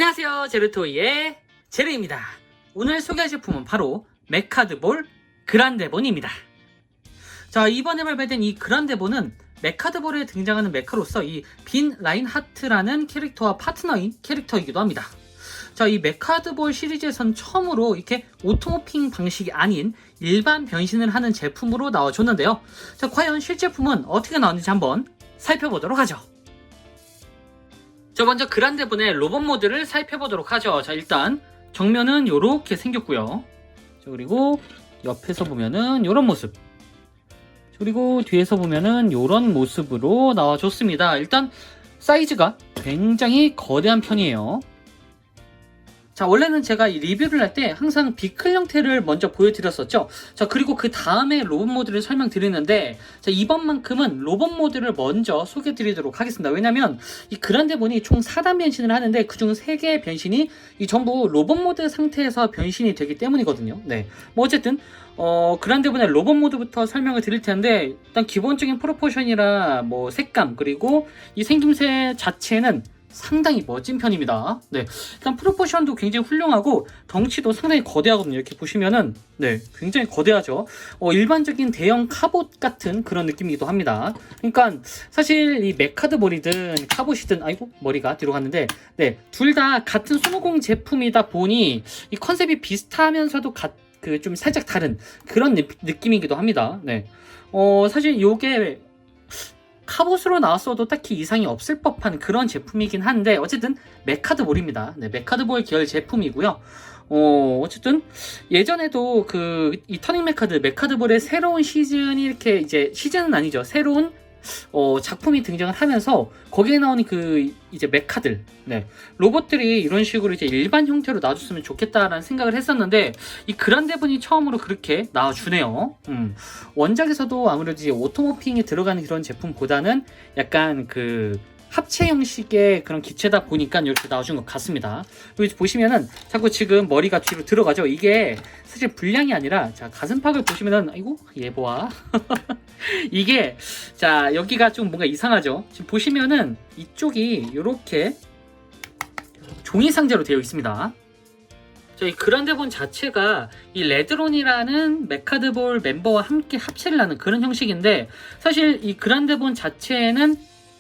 안녕하세요, 제르토이의 제르입니다. 오늘 소개할 제품은 바로 메카드볼 그란데본입니다. 자, 이번에 발매된 이 그란데본은 메카드볼에 등장하는 메카로서 이 빈 라인하트라는 캐릭터와 파트너인 캐릭터이기도 합니다. 자, 이 메카드볼 시리즈에선 처음으로 이렇게 오토모핑 방식이 아닌 일반 변신을 하는 제품으로 나와줬는데요. 자, 과연 실제품은 어떻게 나왔는지 한번 살펴보도록 하죠. 자, 먼저 그란데본의 로봇 모드를 살펴보도록 하죠. 자, 일단 정면은 이렇게 생겼고요. 자, 그리고 옆에서 보면은 이런 모습. 그리고 뒤에서 보면은 이런 모습으로 나와줬습니다. 일단 사이즈가 굉장히 거대한 편이에요. 자, 원래는 제가 이 리뷰를 할 때 항상 비클 형태를 먼저 보여드렸었죠. 자, 그리고 그 다음에 로봇 모드를 설명드리는데, 자, 이번만큼은 로봇 모드를 먼저 소개드리도록 하겠습니다. 왜냐면 이 그란데본이 총 4단 변신을 하는데 그중 3개의 변신이 이 전부 로봇 모드 상태에서 변신이 되기 때문이거든요. 네, 뭐 어쨌든 그란데본의 로봇 모드부터 설명을 드릴 텐데, 일단 기본적인 프로포션이라 뭐 색감 그리고 이 생김새 자체는 상당히 멋진 편입니다. 네, 일단 프로포션도 굉장히 훌륭하고 덩치도 상당히 거대하거든요. 이렇게 보시면은 네, 굉장히 거대하죠. 일반적인 대형 카봇 같은 그런 느낌이기도 합니다. 그러니까 사실 이 메카드볼이든 카봇이든, 아이고 머리가 뒤로 갔는데, 네, 둘 다 같은 손오공 제품이다 보니 이 컨셉이 비슷하면서도 좀 살짝 다른 그런 느낌이기도 합니다. 네, 사실 요게 카봇으로 나왔어도 딱히 이상이 없을 법한 그런 제품이긴 한데, 어쨌든 메카드볼입니다. 네, 메카드볼 계열 제품이고요. 어쨌든 예전에도 이 터닝 메카드볼의 새로운 시즌이 이렇게, 이제 시즌은 아니죠, 새로운 작품이 등장을 하면서 거기에 나오는 이제 메카들, 네, 로봇들이 이런 식으로 이제 일반 형태로 나와줬으면 좋겠다라는 생각을 했었는데, 이 그란데본이 처음으로 그렇게 나와주네요. 원작에서도 아무래도 이제 오토모핑이 들어가는 그런 제품보다는 약간 합체 형식의 그런 기체다 보니까 이렇게 나와준 것 같습니다. 여기 보시면은 자꾸 지금 머리가 뒤로 들어가죠. 이게 사실 불량이 아니라, 자, 가슴팍을 보시면은, 아이고 얘 보아. 이게, 자, 여기가 좀 뭔가 이상하죠. 지금 보시면은 이쪽이 이렇게 종이 상자로 되어 있습니다. 이 그란데본 자체가 이 레드론이라는 메카드볼 멤버와 함께 합체를 하는 그런 형식인데, 사실 이 그란데본 자체에는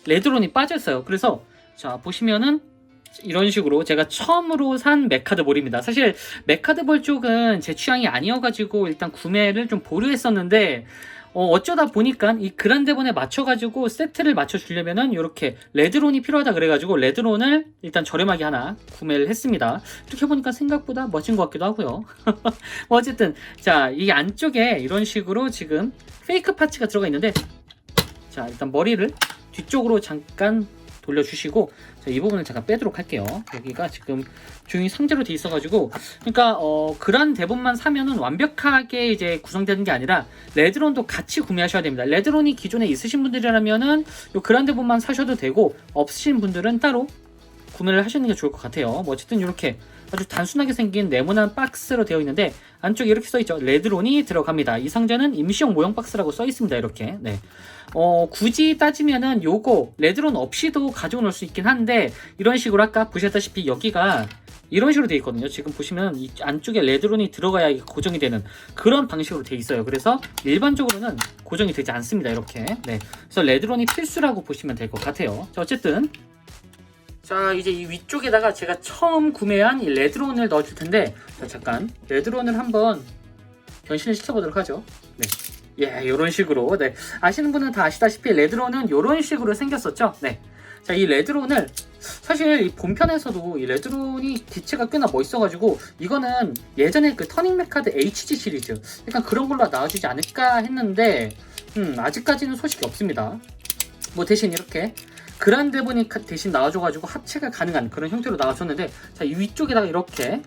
레드론이 빠졌어요. 그래서 자, 보시면은 이런 식으로 제가 처음으로 산 메카드볼입니다. 사실 메카드볼 쪽은 제 취향이 아니어가지고 일단 구매를 좀 보류했었는데, 어쩌다 보니까 이 그란데본에 맞춰가지고 세트를 맞춰주려면은 이렇게 레드론이 필요하다 그래가지고 레드론을 일단 저렴하게 하나 구매를 했습니다. 이렇게 보니까 생각보다 멋진 것 같기도 하고요. 뭐 어쨌든, 자, 이 안쪽에 이런 식으로 지금 페이크 파츠가 들어가 있는데, 자, 일단 머리를 뒤쪽으로 잠깐 돌려주시고, 자, 이 부분을 잠깐 빼도록 할게요. 여기가 지금 종이 상자로 돼 있어가지고, 그러니까 그란데본만 사면은 완벽하게 이제 구성되는 게 아니라 레드론도 같이 구매하셔야 됩니다. 레드론이 기존에 있으신 분들이라면은 요 그란데본만 사셔도 되고, 없으신 분들은 따로 구매를 하시는 게 좋을 것 같아요. 뭐 어쨌든 이렇게 아주 단순하게 생긴 네모난 박스로 되어 있는데, 안쪽에 이렇게 써있죠. 레드론이 들어갑니다. 이 상자는 임시용 모형 박스라고 써있습니다. 이렇게. 네. 굳이 따지면은 요거 레드론 없이도 가져올 수 있긴 한데, 이런 식으로 아까 보셨다시피 여기가 이런 식으로 되어 있거든요. 지금 보시면 이 안쪽에 레드론이 들어가야 고정이 되는 그런 방식으로 되어 있어요. 그래서 일반적으로는 고정이 되지 않습니다. 이렇게. 네. 그래서 레드론이 필수라고 보시면 될 것 같아요. 자, 어쨌든, 자, 이제 이 위쪽에다가 제가 처음 구매한 이 레드론을 넣어줄 텐데, 자, 잠깐 레드론을 한번 변신을 시켜보도록 하죠. 네, 예, 이런 식으로. 네, 아시는 분은 다 아시다시피 레드론은 이런 식으로 생겼었죠. 네, 자, 이 레드론을 사실 이 본편에서도 이 레드론이 기체가 꽤나 멋있어가지고, 이거는 예전에 그 터닝 메카드 HG 시리즈 약간 그런 걸로 나와주지 않을까 했는데, 아직까지는 소식이 없습니다. 뭐 대신 이렇게 그란데본이 대신 나와줘가지고 합체가 가능한 그런 형태로 나와줬는데, 자, 이 위쪽에다가 이렇게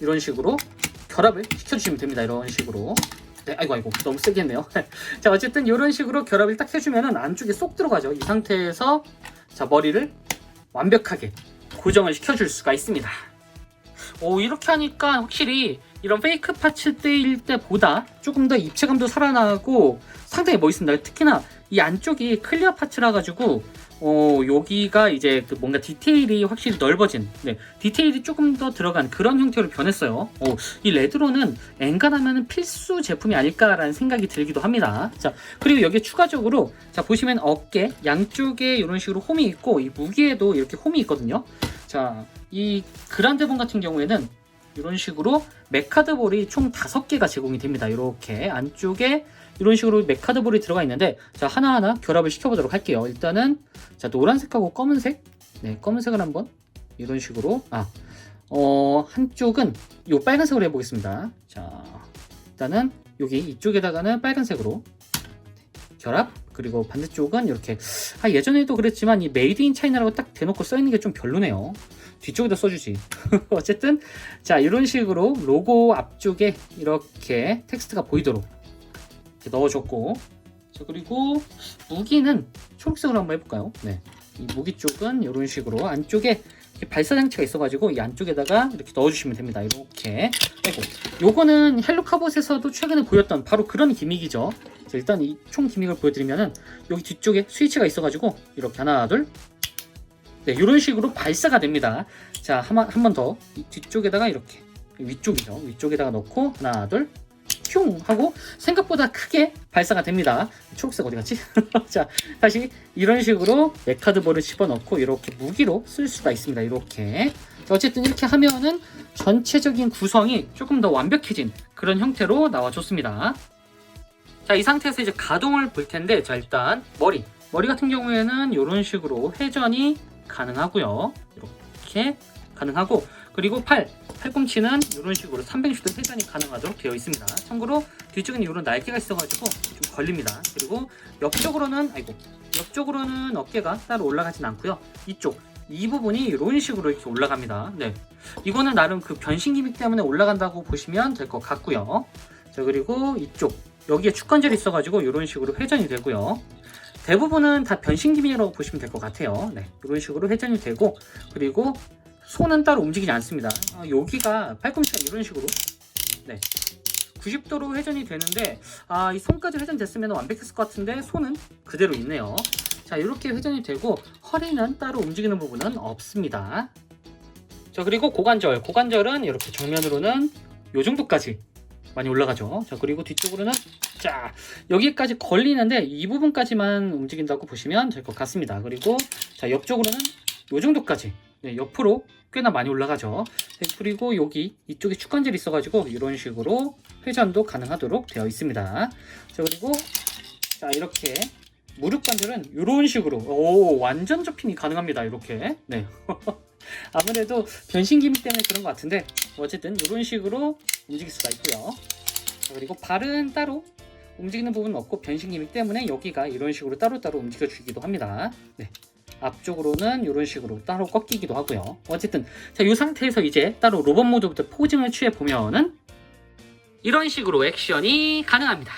이런 식으로 결합을 시켜주시면 됩니다. 이런 식으로. 네, 아이고 너무 세게 했네요. 자, 어쨌든 이런 식으로 결합을 딱 해주면은 안쪽에 쏙 들어가죠. 이 상태에서, 자, 머리를 완벽하게 고정을 시켜줄 수가 있습니다. 이렇게 하니까 확실히 이런 페이크 파츠 때일 때보다 조금 더 입체감도 살아나고 상당히 멋있습니다. 특히나 이 안쪽이 클리어 파츠라 가지고 여기가 이제 그 뭔가 디테일이 확실히 넓어진, 디테일이 조금 더 들어간 그런 형태로 변했어요. 이 레드로는 엔간하면 필수 제품이 아닐까라는 생각이 들기도 합니다. 자, 그리고 여기에 추가적으로 자 보시면 어깨 양쪽에 이런 식으로 홈이 있고 이 무기에도 이렇게 홈이 있거든요. 자, 이 그란데본 같은 경우에는 이런 식으로 메카드볼이 총 5개가 제공이 됩니다. 이렇게 안쪽에 이런 식으로 메카드볼이 들어가 있는데 자 하나하나 결합을 시켜보도록 할게요. 일단은 자 노란색하고 검은색, 검은색을 한번 이런 식으로 한쪽은 요 빨간색으로 해보겠습니다. 자 일단은 여기 이쪽에다가는 빨간색으로 결합, 그리고 반대쪽은 이렇게 예전에도 그랬지만 이 메이드 인 차이나라고 딱 대놓고 써있는 게 좀 별로네요. 뒤쪽에다 써주지. 어쨌든 자 이런 식으로 로고 앞쪽에 이렇게 텍스트가 보이도록 이렇게 넣어줬고, 자 그리고 무기는 초록색으로 한번 해볼까요? 이 무기 쪽은 이런 식으로 안쪽에 발사 장치가 있어가지고 이 안쪽에다가 이렇게 넣어주시면 됩니다. 이렇게. 요거는 헬로 카봇에서도 최근에 보였던 바로 그런 기믹이죠. 자, 일단 이 총 기믹을 보여드리면은 여기 뒤쪽에 스위치가 있어가지고 이렇게 하나 둘. 이런 식으로 발사가 됩니다. 자, 한 번 더 뒤쪽에다가 이렇게 위쪽이죠. 위쪽에다가 넣고 하나 둘 흉 하고 생각보다 크게 발사가 됩니다. 초록색 어디 갔지? 자, 다시 이런 식으로 메카드볼을 집어넣고 이렇게 무기로 쓸 수가 있습니다. 이렇게. 어쨌든 이렇게 하면은 전체적인 구성이 조금 더 완벽해진 그런 형태로 나와줬습니다. 자, 이 상태에서 이제 가동을 볼 텐데, 자 일단 머리 같은 경우에는 이런 식으로 회전이 가능하고요. 이렇게 가능하고, 그리고 팔꿈치는 이런 식으로 360도 회전이 가능하도록 되어 있습니다. 참고로 뒤쪽에는 이런 날개가 있어가지고 좀 걸립니다. 그리고 옆쪽으로는 어깨가 따로 올라가진 않고요. 이 부분이 이런 식으로 이렇게 올라갑니다. 이거는 나름 그 변신 기믹 때문에 올라간다고 보시면 될 것 같고요. 자, 그리고 여기에 축관절이 있어가지고 이런 식으로 회전이 되고요. 대부분은 다 변신 기믹이라고 보시면 될 것 같아요. 이런 식으로 회전이 되고, 그리고 손은 따로 움직이지 않습니다. 여기가 팔꿈치가 이런 식으로 90도로 회전이 되는데 이 손까지 회전됐으면 완벽했을 것 같은데 손은 그대로 있네요. 자, 이렇게 회전이 되고 허리는 따로 움직이는 부분은 없습니다. 자, 그리고 고관절은 이렇게 정면으로는 이 정도까지 많이 올라가죠. 자, 그리고 뒤쪽으로는 자 여기까지 걸리는데 이 부분까지만 움직인다고 보시면 될 것 같습니다. 그리고 자 옆쪽으로는 이 정도까지 옆으로 꽤나 많이 올라가죠. 그리고 이쪽에 축관절이 있어가지고 이런 식으로 회전도 가능하도록 되어 있습니다. 자, 그리고 자 이렇게 무릎 관절은 이런 식으로 완전 접힘이 가능합니다. 이렇게 아무래도 변신 기믹 때문에 그런 것 같은데 어쨌든 이런 식으로 움직일 수가 있고요. 자, 그리고 발은 따로 움직이는 부분은 없고 변신 기믹 때문에 여기가 이런 식으로 따로따로 움직여주기도 합니다. 앞쪽으로는 이런 식으로 따로 꺾이기도 하고요. 어쨌든 자, 이 상태에서 이제 따로 로봇 모드부터 포징을 취해 보면은 이런 식으로 액션이 가능합니다.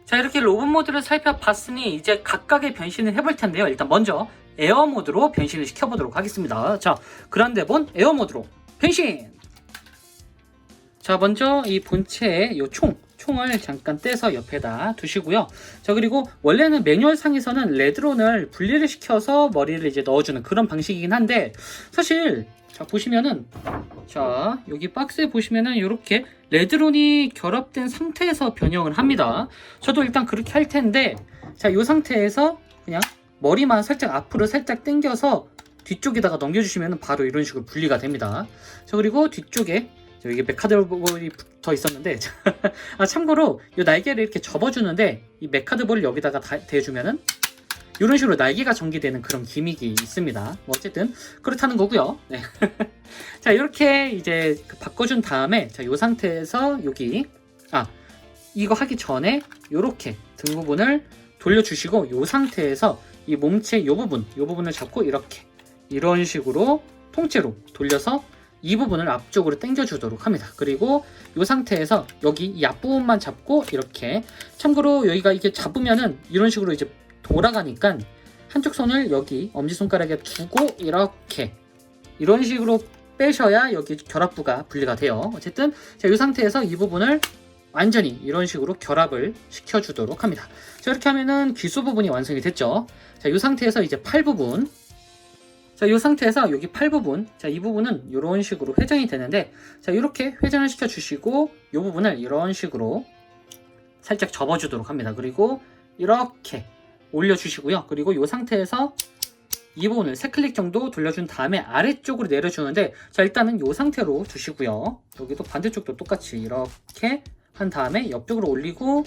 자, 이렇게 로봇 모드를 살펴봤으니 이제 각각의 변신을 해볼 텐데요. 일단 먼저 에어 모드로 변신을 시켜보도록 하겠습니다. 자, 그란데본 에어 모드로 변신! 자, 먼저 이 본체의 이 총을 잠깐 떼서 옆에다 두시고요. 자, 그리고 원래는 매뉴얼상에서는 레드론을 분리를 시켜서 머리를 이제 넣어주는 그런 방식이긴 한데, 사실 자 보시면은 자 여기 박스에 보시면은 이렇게 레드론이 결합된 상태에서 변형을 합니다. 저도 일단 그렇게 할 텐데, 자 이 상태에서 그냥 머리만 살짝 앞으로 살짝 당겨서 뒤쪽에다가 넘겨주시면 바로 이런 식으로 분리가 됩니다. 자, 그리고 뒤쪽에 이게 메카드볼이 붙어 있었는데 참고로 이 날개를 이렇게 접어주는데 이 메카드볼을 여기다가 대주면은 이런 식으로 날개가 전개되는 그런 기믹이 있습니다. 어쨌든 그렇다는 거고요. 자, 이렇게 이제 바꿔준 다음에 자, 이 상태에서 여기 이거 하기 전에 이렇게 등 부분을 돌려주시고 이 상태에서 이 몸체 이 부분을 잡고 이런 식으로 통째로 돌려서 이 부분을 앞쪽으로 당겨주도록 합니다. 그리고 이 상태에서 여기 이 앞부분만 잡고 이렇게, 참고로 여기가 이렇게 잡으면은 이런 식으로 이제 돌아가니까 한쪽 손을 여기 엄지손가락에 두고 이렇게 이런 식으로 빼셔야 여기 결합부가 분리가 돼요. 어쨌든 자, 이 상태에서 이 부분을 완전히 이런 식으로 결합을 시켜주도록 합니다. 자, 이렇게 하면은 귀소 부분이 완성이 됐죠. 자, 이 상태에서 이제 팔 부분, 자, 이 상태에서 여기 팔 부분, 자, 이 부분은 이런 식으로 회전이 되는데, 자, 이렇게 회전을 시켜주시고 이 부분을 이런 식으로 살짝 접어주도록 합니다. 그리고 이렇게 올려주시고요. 그리고 이 상태에서 이 부분을 3클릭 정도 돌려준 다음에 아래쪽으로 내려주는데, 자, 일단은 이 상태로 두시고요. 여기도 반대쪽도 똑같이 이렇게 한 다음에 옆쪽으로 올리고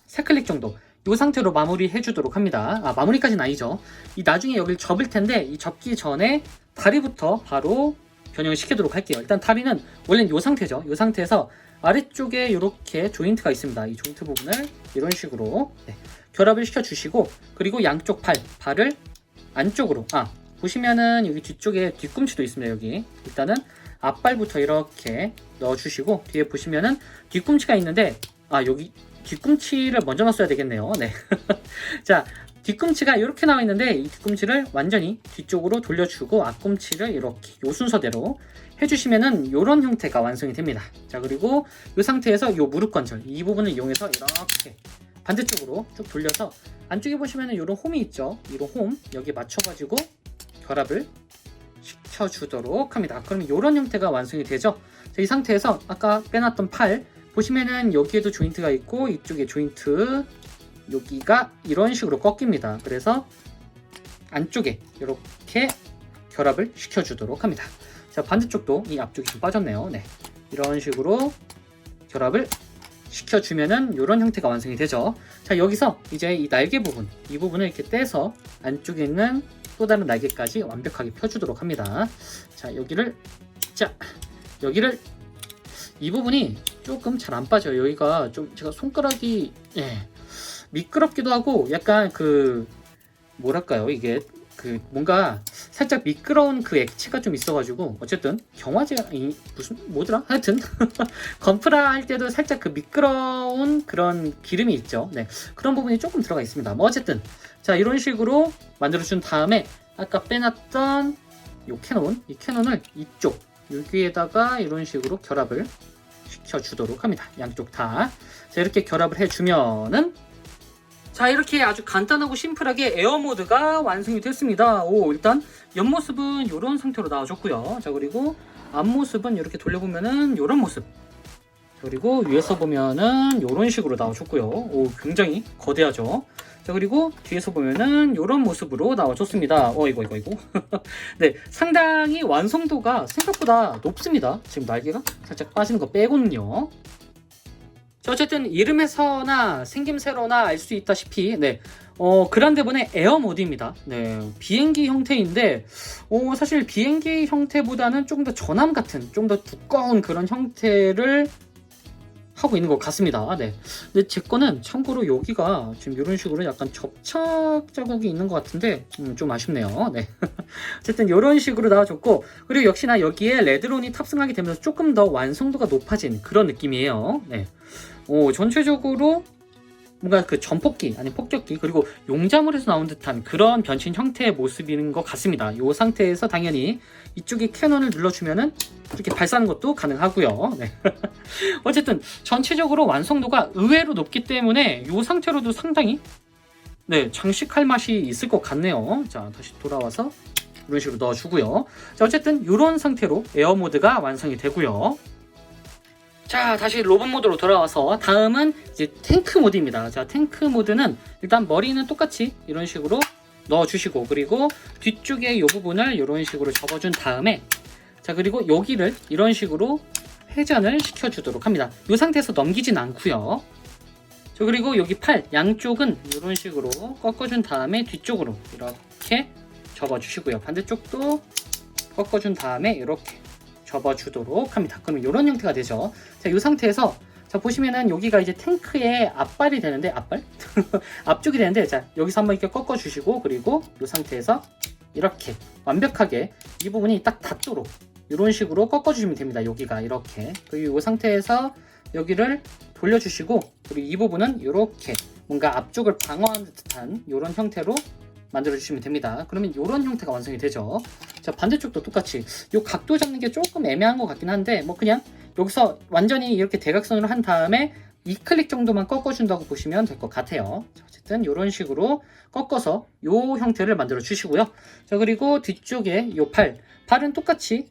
3클릭 정도 이 상태로 마무리 해주도록 합니다. 마무리까지는 아니죠. 이 나중에 여기를 접을 텐데 이 접기 전에 다리부터 바로 변형을 시키도록 할게요. 일단 다리는 원래는 이 상태죠. 이 상태에서 아래쪽에 이렇게 조인트가 있습니다. 이 조인트 부분을 이런 식으로 결합을 시켜주시고, 그리고 양쪽 발을 안쪽으로, 보시면은 여기 뒤쪽에 뒤꿈치도 있습니다. 여기 일단은 앞발부터 이렇게 넣어주시고, 뒤에 보시면은 뒤꿈치가 있는데 여기 뒤꿈치를 먼저 넣었어야 되겠네요. 네. 자, 뒤꿈치가 이렇게 나와 있는데 이 뒤꿈치를 완전히 뒤쪽으로 돌려주고 앞꿈치를 이렇게 요 순서대로 해주시면은 이런 형태가 완성이 됩니다. 자, 그리고 이 상태에서 이 무릎 관절 이 부분을 이용해서 이렇게 반대쪽으로 쭉 돌려서 안쪽에 보시면은 이런 홈이 있죠. 이런 홈 여기 맞춰가지고 결합을 시켜주도록 합니다. 그러면 이런 형태가 완성이 되죠. 자, 이 상태에서 아까 빼놨던 팔 보시면은 여기에도 조인트가 있고 이쪽에 조인트 여기가 이런 식으로 꺾입니다. 그래서 안쪽에 이렇게 결합을 시켜주도록 합니다. 자, 반대쪽도 이 앞쪽이 좀 빠졌네요. 네, 이런 식으로 결합을 시켜주면은 이런 형태가 완성이 되죠. 자, 여기서 이제 이 날개 부분 이 부분을 이렇게 떼서 안쪽에 있는 또 다른 날개까지 완벽하게 펴주도록 합니다. 자, 여기를 이 부분이 조금 잘 안 빠져요. 여기가 좀 제가 손가락이 미끄럽기도 하고 약간 뭐랄까요, 이게 뭔가 살짝 미끄러운 액체가 좀 있어가지고, 어쨌든 경화제 무슨 뭐더라 하여튼 건프라 할 때도 살짝 미끄러운 그런 기름이 있죠. 네, 그런 부분이 조금 들어가 있습니다. 뭐 어쨌든 자, 이런 식으로 만들어준 다음에 아까 빼놨던 이 캐논을 이쪽 여기에다가 이런 식으로 결합을 시켜주도록 합니다. 양쪽 다. 자, 이렇게 결합을 해주면은, 자, 이렇게 아주 간단하고 심플하게 에어 모드가 완성이 됐습니다. 일단 옆모습은 이런 상태로 나와줬고요. 자, 그리고 앞모습은 이렇게 돌려보면은 이런 모습. 그리고 위에서 보면은 이런 식으로 나와줬고요. 굉장히 거대하죠. 자, 그리고 뒤에서 보면은 이런 모습으로 나와줬습니다. 이거. 네, 상당히 완성도가 생각보다 높습니다. 지금 날개가 살짝 빠지는 거 빼고는요. 자, 어쨌든 이름에서나 생김새로나 알 수 있다시피, 그란데본의 에어 모드입니다. 네, 비행기 형태인데, 사실 비행기 형태보다는 조금 더 전함 같은, 좀 더 두꺼운 그런 형태를 하고 있는 것 같습니다. 네. 근데 제 거는 참고로 여기가 지금 이런 식으로 약간 접착 자국이 있는 것 같은데 좀 아쉽네요. 네. 어쨌든 이런 식으로 나와줬고, 그리고 역시나 여기에 레드론이 탑승하게 되면서 조금 더 완성도가 높아진 그런 느낌이에요. 네. 전체적으로 뭔가 전폭기 아니 폭격기 그리고 용자물에서 나온 듯한 그런 변신 형태의 모습인 것 같습니다. 이 상태에서 당연히 이쪽에 캐논을 눌러주면은 이렇게 발사하는 것도 가능하고요. 네. 어쨌든 전체적으로 완성도가 의외로 높기 때문에 이 상태로도 상당히 장식할 맛이 있을 것 같네요. 자, 다시 돌아와서 이런 식으로 넣어주고요. 자, 어쨌든 이런 상태로 에어 모드가 완성이 되고요. 자, 다시 로봇 모드로 돌아와서 다음은 이제 탱크 모드입니다. 자, 탱크 모드는 일단 머리는 똑같이 이런 식으로 넣어주시고, 그리고 뒤쪽에 이 부분을 이런 식으로 접어준 다음에, 자, 그리고 여기를 이런 식으로 회전을 시켜주도록 합니다. 이 상태에서 넘기진 않고요. 자, 그리고 여기 팔 양쪽은 이런 식으로 꺾어준 다음에 뒤쪽으로 이렇게 접어주시고요. 반대쪽도 꺾어준 다음에 이렇게 접어주도록 합니다. 그러면 이런 형태가 되죠. 자, 이 상태에서 자, 보시면은 여기가 이제 탱크의 앞발이 되는데, 앞발? 앞쪽이 되는데, 자, 여기서 한번 이렇게 꺾어 주시고, 그리고 이 상태에서 이렇게 완벽하게 이 부분이 딱 닿도록 이런 식으로 꺾어 주시면 됩니다. 여기가 이렇게. 그리고 이 상태에서 여기를 돌려주시고, 그리고 이 부분은 이렇게 뭔가 앞쪽을 방어하는 듯한 이런 형태로 만들어 주시면 됩니다. 그러면 이런 형태가 완성이 되죠. 자, 반대쪽도 똑같이 이 각도 잡는 게 조금 애매한 것 같긴 한데, 뭐 그냥 여기서 완전히 이렇게 대각선으로 한 다음에 2클릭 정도만 꺾어준다고 보시면 될 것 같아요. 자, 어쨌든 이런 식으로 꺾어서 이 형태를 만들어 주시고요. 자, 그리고 뒤쪽에 이 발은 똑같이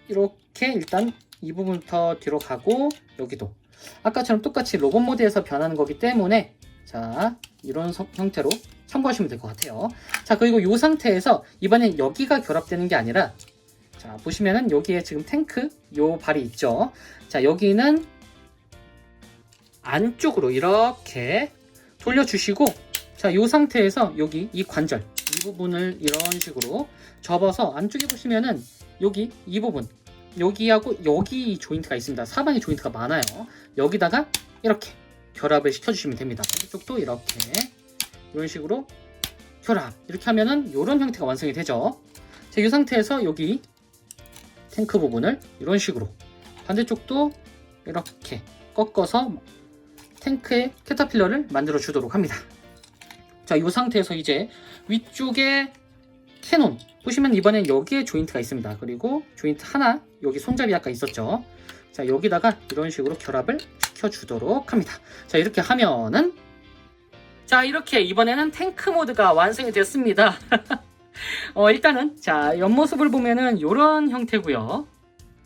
이렇게 일단 이 부분부터 뒤로 가고, 여기도 아까처럼 똑같이 로봇 모드에서 변하는 거기 때문에, 자, 이런 형태로 참고하시면 될 것 같아요. 자, 그리고 이 상태에서 이번엔 여기가 결합되는 게 아니라, 자, 보시면은 여기에 지금 탱크 요 발이 있죠. 자, 여기는 안쪽으로 이렇게 돌려주시고, 자, 이 상태에서 여기 이 관절 이 부분을 이런 식으로 접어서 안쪽에 보시면은 여기 이 부분, 여기하고 여기 조인트가 있습니다. 사방에 조인트가 많아요. 여기다가 이렇게 결합을 시켜주시면 됩니다. 반대쪽도 이렇게 이런 식으로 결합, 이렇게 하면은 이런 형태가 완성이 되죠. 자, 이 상태에서 여기 탱크 부분을 이런 식으로, 반대쪽도 이렇게 꺾어서 탱크의 캐터필러를 만들어 주도록 합니다. 자, 이 상태에서 이제 위쪽에 캐논 보시면 이번엔 여기에 조인트가 있습니다. 그리고 조인트 하나, 여기 손잡이 아까 있었죠. 자, 여기다가 이런 식으로 결합을 시켜주도록 합니다. 자, 이렇게 하면은, 자, 이렇게 이번에는 탱크 모드가 완성이 됐습니다. 일단은 자, 옆모습을 보면은 이런 형태고요.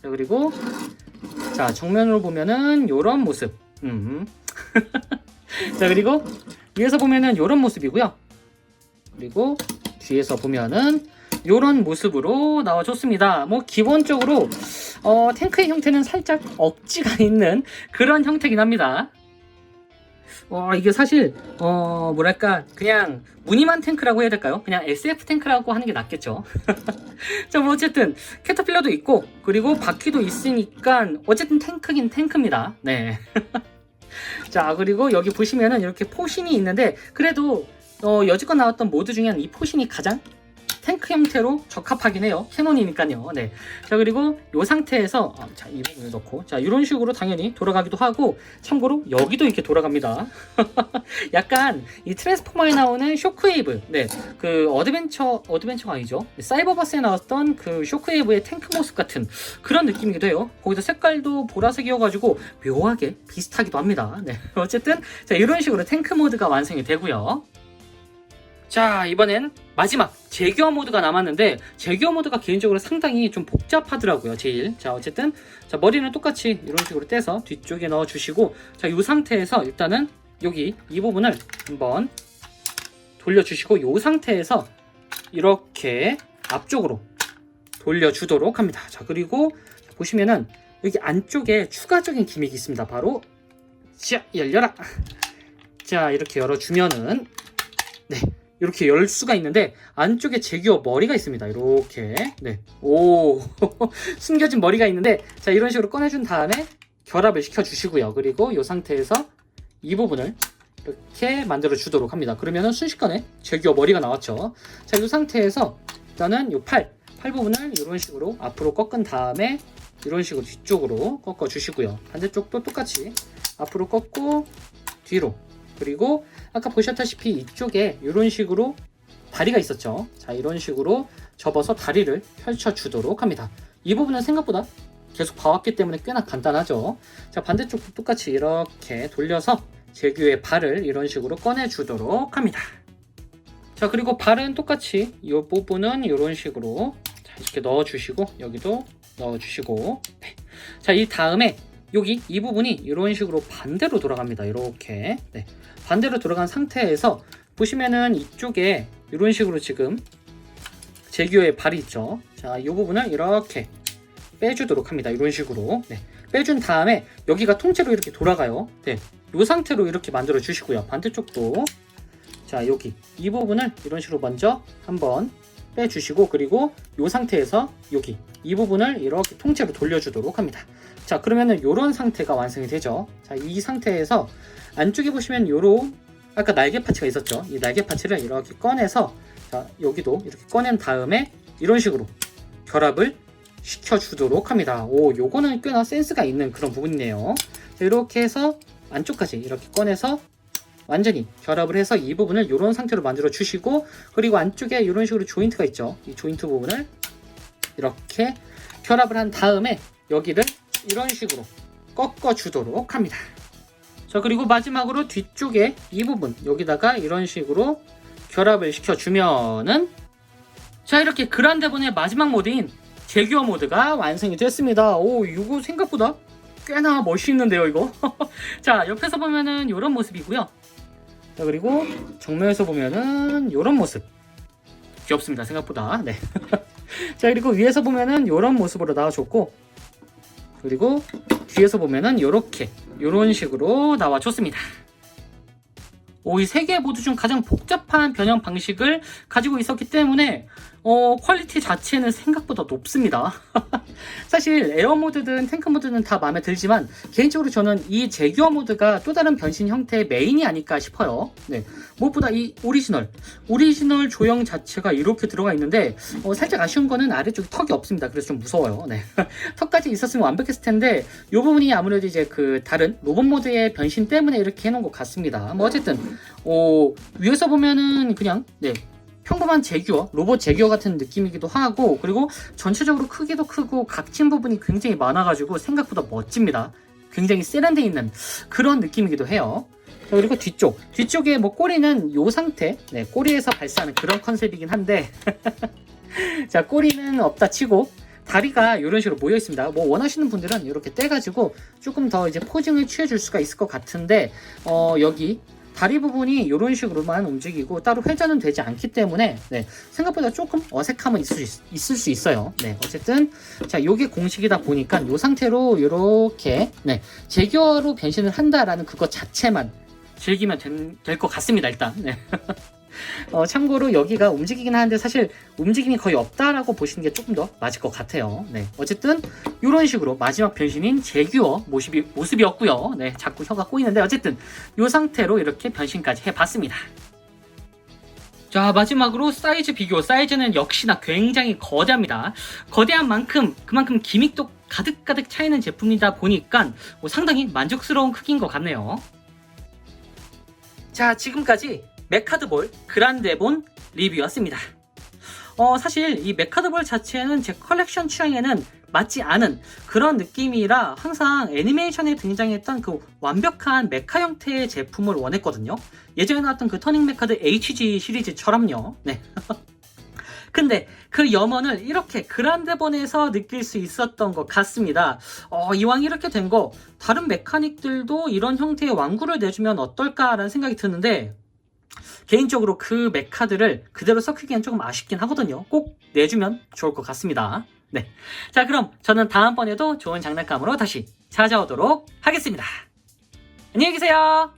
자, 그리고 자, 정면으로 보면은 이런 모습. 자, 그리고 위에서 보면은 이런 모습이고요. 그리고 뒤에서 보면은 이런 모습으로 나와줬습니다. 뭐 기본적으로 탱크의 형태는 살짝 억지가 있는 그런 형태긴 합니다. 이게 사실 뭐랄까, 그냥 무늬만 탱크라고 해야 될까요? 그냥 SF 탱크라고 하는 게 낫겠죠. 자, 뭐 어쨌든 캐터필러도 있고, 그리고 바퀴도 있으니까 어쨌든 탱크긴 탱크입니다. 네. 자, 그리고 여기 보시면은 이렇게 포신이 있는데, 그래도 여지껏 나왔던 모드 중에는 이 포신이 가장 탱크 형태로 적합하긴 해요. 캐논이니까요. 네. 자, 그리고 이 상태에서 자, 이 부분을 넣고, 자, 이런 식으로 당연히 돌아가기도 하고, 참고로 여기도 이렇게 돌아갑니다. 약간 이 트랜스포머에 나오는 쇼크웨이브, 네, 그 어드벤처가 아니죠, 사이버버스에 나왔던 그 쇼크웨이브의 탱크 모습 같은 그런 느낌이기도 해요. 거기서 색깔도 보라색이어가지고 묘하게 비슷하기도 합니다. 네. 어쨌든 자, 이런 식으로 탱크 모드가 완성이 되고요. 자, 이번엔 마지막 제규어 모드가 남았는데, 제규어 모드가 개인적으로 상당히 좀 복잡하더라고요, 제일. 자, 어쨌든 자, 머리는 똑같이 이런 식으로 떼서 뒤쪽에 넣어 주시고, 자, 이 상태에서 일단은 여기 이 부분을 한번 돌려 주시고, 이 상태에서 이렇게 앞쪽으로 돌려 주도록 합니다. 자, 그리고 보시면은 여기 안쪽에 추가적인 기믹이 있습니다. 바로 자, 열려라. 자, 이렇게 열어 주면은, 네, 이렇게 열 수가 있는데, 안쪽에 제규어 머리가 있습니다. 이렇게. 네. 오. 숨겨진 머리가 있는데, 자, 이런 식으로 꺼내준 다음에 결합을 시켜주시고요. 그리고 이 상태에서 이 부분을 이렇게 만들어 주도록 합니다. 그러면은 순식간에 제규어 머리가 나왔죠. 자, 이 상태에서 일단은 이 팔 부분을 이런 식으로 앞으로 꺾은 다음에 이런 식으로 뒤쪽으로 꺾어 주시고요. 반대쪽도 똑같이 앞으로 꺾고 뒤로, 그리고 아까 보셨다시피 이쪽에 이런 식으로 다리가 있었죠. 자, 이런 식으로 접어서 다리를 펼쳐 주도록 합니다. 이 부분은 생각보다 계속 봐왔기 때문에 꽤나 간단하죠. 자, 반대쪽도 똑같이 이렇게 돌려서 제규어의 발을 이런 식으로 꺼내 주도록 합니다. 자, 그리고 발은 똑같이 이 부분은 이런 식으로 자, 이렇게 넣어 주시고, 여기도 넣어 주시고, 네. 자, 이 다음에 여기 이 부분이 이런 식으로 반대로 돌아갑니다. 이렇게. 네. 반대로 돌아간 상태에서 보시면은 이쪽에 이런 식으로 지금 제규어의 발이 있죠. 자, 이 부분을 이렇게 빼주도록 합니다. 이런 식으로. 네. 빼준 다음에 여기가 통째로 이렇게 돌아가요. 네. 이 상태로 이렇게 만들어 주시고요. 반대쪽도 자, 여기 이 부분을 이런 식으로 먼저 한번 빼주시고, 그리고 이 상태에서 여기 이 부분을 이렇게 통째로 돌려주도록 합니다. 자, 그러면은 이런 상태가 완성이 되죠. 자, 이 상태에서 안쪽에 보시면 요런 아까 날개 파츠가 있었죠. 이 날개 파츠를 이렇게 꺼내서, 자, 여기도 이렇게 꺼낸 다음에 이런 식으로 결합을 시켜주도록 합니다. 오, 요거는 꽤나 센스가 있는 그런 부분이네요. 자, 이렇게 해서 안쪽까지 이렇게 꺼내서 완전히 결합을 해서 이 부분을 이런 상태로 만들어 주시고, 그리고 안쪽에 이런 식으로 조인트가 있죠. 이 조인트 부분을 이렇게 결합을 한 다음에 여기를 이런 식으로 꺾어 주도록 합니다. 자, 그리고 마지막으로 뒤쪽에 이 부분 여기다가 이런 식으로 결합을 시켜주면은, 자, 이렇게 그란데본의 마지막 모드인 제규어 모드가 완성이 됐습니다. 오, 이거 생각보다 꽤나 멋있는데요, 이거. 자, 옆에서 보면은 이런 모습이고요. 자, 그리고 정면에서 보면은 이런 모습. 귀엽습니다, 생각보다. 네. 자, 그리고 위에서 보면은 이런 모습으로 나와줬고, 그리고 뒤에서 보면은 이런 식으로 나와줬습니다. 이 세 개 모두 중 가장 복잡한 변형 방식을 가지고 있었기 때문에 퀄리티 자체는 생각보다 높습니다. 사실 에어 모드든 탱크 모드는 다 마음에 들지만 개인적으로 저는 이 제규어 모드가 또 다른 변신 형태의 메인이 아닐까 싶어요. 네. 무엇보다 이 오리지널 조형 자체가 이렇게 들어가 있는데 살짝 아쉬운 거는 아래쪽에 턱이 없습니다. 그래서 좀 무서워요. 네. 턱까지 있었으면 완벽했을 텐데 이 부분이 아무래도 이제 그 다른 로봇 모드의 변신 때문에 이렇게 해놓은 것 같습니다. 뭐 어쨌든 위에서 보면은 그냥 평범한 제규어, 로봇 제규어 같은 느낌이기도 하고, 그리고 전체적으로 크기도 크고 각진 부분이 굉장히 많아가지고 생각보다 멋집니다. 굉장히 세련돼 있는 그런 느낌이기도 해요. 자, 그리고 뒤쪽에 뭐 꼬리는 이 상태, 꼬리에서 발사하는 그런 컨셉이긴 한데 자, 꼬리는 없다 치고 다리가 이런 식으로 모여 있습니다. 뭐 원하시는 분들은 이렇게 떼가지고 조금 더 이제 포징을 취해줄 수가 있을 것 같은데 여기 다리 부분이 이런 식으로만 움직이고 따로 회전은 되지 않기 때문에 생각보다 조금 어색함은 있을 수 있어요. 어쨌든 자, 요게 공식이다 보니까 이 상태로 이렇게 제규어로 변신을 한다라는 그것 자체만 즐기면 될 것 같습니다. 일단 참고로 여기가 움직이긴 하는데 사실 움직임이 거의 없다라고 보시는 게 조금 더 맞을 것 같아요. 어쨌든 이런 식으로 마지막 변신인 제규어 모습이었고요. 자꾸 혀가 꼬이는데 어쨌든 이 상태로 이렇게 변신까지 해봤습니다. 자, 마지막으로 사이즈 비교. 사이즈는 역시나 굉장히 거대합니다. 거대한 만큼 그만큼 기믹도 가득가득 차이는 제품이다 보니까 상당히 만족스러운 크기인 것 같네요. 자, 지금까지 메카드볼 그란데본 리뷰였습니다. 사실 이 메카드볼 자체는 제 컬렉션 취향에는 맞지 않은 그런 느낌이라 항상 애니메이션에 등장했던 그 완벽한 메카 형태의 제품을 원했거든요. 예전에 나왔던 그 터닝 메카드 HG 시리즈처럼요. 근데 그 염원을 이렇게 그란데본에서 느낄 수 있었던 것 같습니다. 이왕 이렇게 된 거 다른 메카닉들도 이런 형태의 완구를 내주면 어떨까라는 생각이 드는데 개인적으로 그 메카들을 그대로 섞이기엔 조금 아쉽긴 하거든요. 꼭 내주면 좋을 것 같습니다. 자, 그럼 저는 다음번에도 좋은 장난감으로 다시 찾아오도록 하겠습니다. 안녕히 계세요.